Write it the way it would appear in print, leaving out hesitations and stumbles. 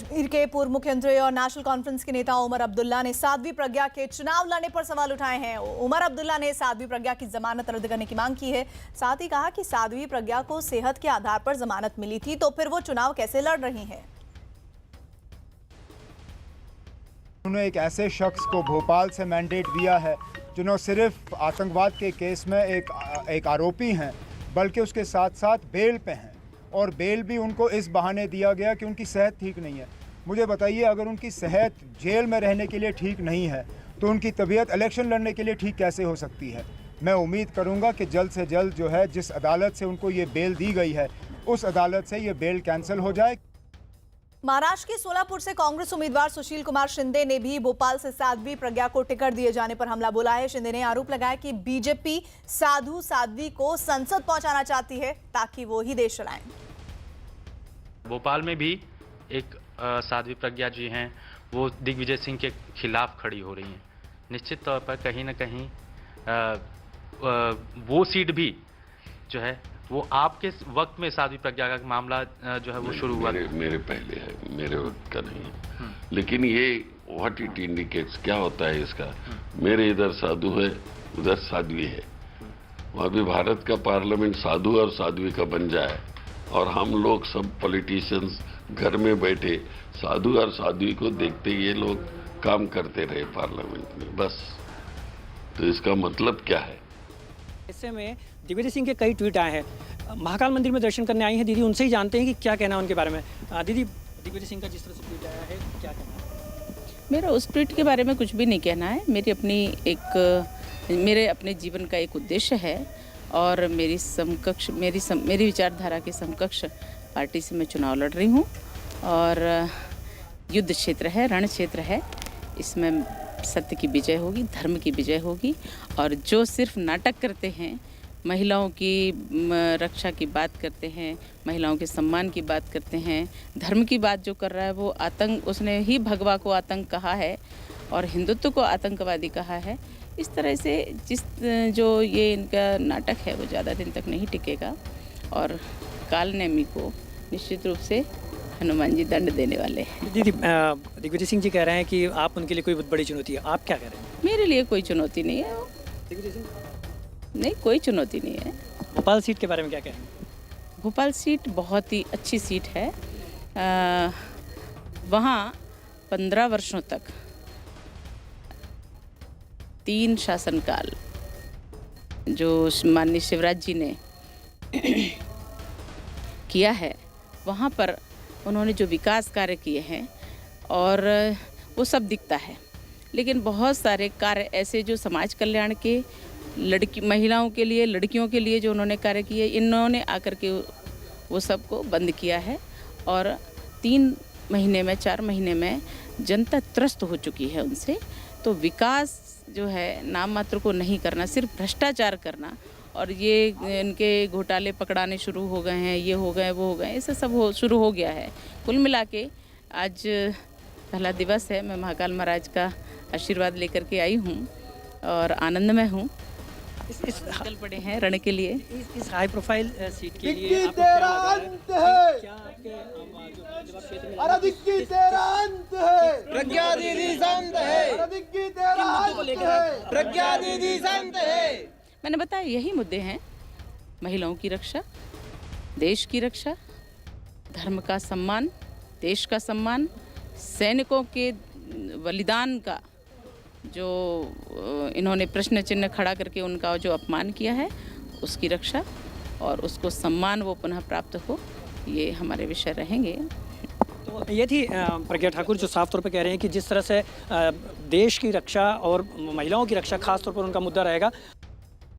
कश्मीर के पूर्व मुख्यमंत्री और नेशनल कॉन्फ्रेंस के नेता उमर अब्दुल्ला ने साध्वी प्रज्ञा के चुनाव लड़ने पर सवाल उठाए हैं। उमर अब्दुल्ला ने साध्वी प्रज्ञा की जमानत रद्द करने की मांग की है। साथ ही कहा कि साध्वी प्रज्ञा को सेहत के आधार पर जमानत मिली थी, तो फिर वो चुनाव कैसे लड़ रही हैं। उन्होंने एक ऐसे शख्स को भोपाल से मैंडेट दिया है जिन्होंने सिर्फ आतंकवाद के केस में एक आरोपी हैं, बल्कि उसके साथ साथ बेल पे हैं, और बेल भी उनको इस बहाने दिया गया कि उनकी सेहत ठीक नहीं है। मुझे बताइए, अगर उनकी सेहत जेल में रहने के लिए ठीक नहीं है तो उनकी तबीयत इलेक्शन लड़ने के लिए ठीक कैसे हो सकती है। मैं उम्मीद करूंगा कि जल्द से जल्द जो है, जिस अदालत से उनको ये बेल दी गई है उस अदालत से ये बेल कैंसिल हो जाए। महाराष्ट्र के सोलापुर से कांग्रेस उम्मीदवार सुशील कुमार शिंदे ने भी भोपाल से साध्वी प्रज्ञा को टिकट दिए जाने पर हमला बोला है। शिंदे ने आरोप लगाया कि बीजेपी साध्वी को संसद पहुंचाना चाहती है ताकि वो ही देश चलाएं। भोपाल में भी एक साध्वी प्रज्ञा जी हैं, वो दिग्विजय सिंह के खिलाफ खड़ी हो रही हैं। निश्चित तौर पर कहीं ना कहीं वो सीट भी जो है वो आपके वक्त में साध्वी प्रज्ञा का मामला जो है वो शुरू हुआ। मेरे पहले है, मेरे वक्त का नहीं है। लेकिन ये व्हाट इट इंडिकेट्स, क्या होता है इसका, मेरे इधर साधु है उधर साध्वी है। वहाँ भी भारत का पार्लियामेंट साधु और साध्वी का बन जाए और हम लोग सब पॉलिटिशियंस घर में बैठे साधु और साध्वी को देखते ये लोग काम करते रहे पार्लियामेंट में, बस। तो इसका मतलब क्या है। ऐसे में दिग्विजय सिंह के कई ट्वीट आए हैं। महाकाल मंदिर में दर्शन करने आई हैं दीदी, उनसे ही जानते हैं कि क्या कहना है उनके बारे में। दीदी, दिग्विजय सिंह का जिस तरह से ट्वीट आया है, क्या कहना है। मेरा उस ट्वीट के बारे में कुछ भी नहीं कहना है। मेरे अपने जीवन का एक उद्देश्य है और मेरी विचारधारा के समकक्ष पार्टी से मैं चुनाव लड़ रही हूँ और युद्ध क्षेत्र है, रण क्षेत्र है। इसमें सत्य की विजय होगी, धर्म की विजय होगी। और जो सिर्फ नाटक करते हैं, महिलाओं की रक्षा की बात करते हैं, महिलाओं के सम्मान की बात करते हैं, धर्म की बात जो कर रहा है वो आतंक, उसने ही भगवा को आतंक कहा है और हिंदुत्व को आतंकवादी कहा है। इस तरह से जो ये इनका नाटक है वो ज़्यादा दिन तक नहीं टिकेगा और कालनेमी को निश्चित रूप से हनुमान जी दंड देने वाले हैं। दीदी, दिग्विजय सिंह जी कह रहे हैं कि आप उनके लिए कोई बहुत बड़ी चुनौती है, आप क्या कह रहे हैं। मेरे लिए कोई चुनौती नहीं है। दिग्विजय सिंह नहीं, कोई चुनौती नहीं है। भोपाल सीट के बारे में क्या कह रहे हैं। भोपाल सीट बहुत ही अच्छी सीट है। वहाँ 15 वर्षों तक 3 शासनकाल जो माननीय शिवराज जी ने किया है, वहाँ पर उन्होंने जो विकास कार्य किए हैं और वो सब दिखता है। लेकिन बहुत सारे कार्य ऐसे जो समाज कल्याण के, महिलाओं के लिए, लड़कियों के लिए जो उन्होंने कार्य किए, इन्होंने आकर के वो सबको बंद किया है और 3 महीने में, 4 महीने में जनता त्रस्त हो चुकी है उनसे। तो विकास जो है नाम मात्र को नहीं करना, सिर्फ भ्रष्टाचार करना और ये इनके घोटाले पकड़ाने शुरू हो गए हैं, ये हो गए, वो हो गए, ऐसा सब शुरू हो गया है। कुल मिला के आज पहला दिवस है। मैं महाकाल महाराज का आशीर्वाद लेकर के आई हूँ और आनंद में हूँ। निकल पड़े हैं रण के लिए। इस हाई प्रोफाइल सीट के लिए आपको क्या लग रहा है? क्या आपके जो क्षेत्र में प्रज्ञा दीदी संत है, प्रज्ञा दीदी संत है। मैंने बताया यही मुद्दे हैं: महिलाओं की रक्षा, देश की रक्षा, धर्म का सम्मान, देश का सम्मान, सैनिकों के बलिदान का जो इन्होंने प्रश्न चिन्ह खड़ा करके उनका जो अपमान किया है, उसकी रक्षा और उसको सम्मान वो पुनः प्राप्त हो, ये हमारे विषय रहेंगे। तो ये थी प्रज्ञा ठाकुर, जो साफ तौर पर कह रहे हैं कि जिस तरह से देश की रक्षा और महिलाओं की रक्षा खास तौर पर उनका मुद्दा रहेगा।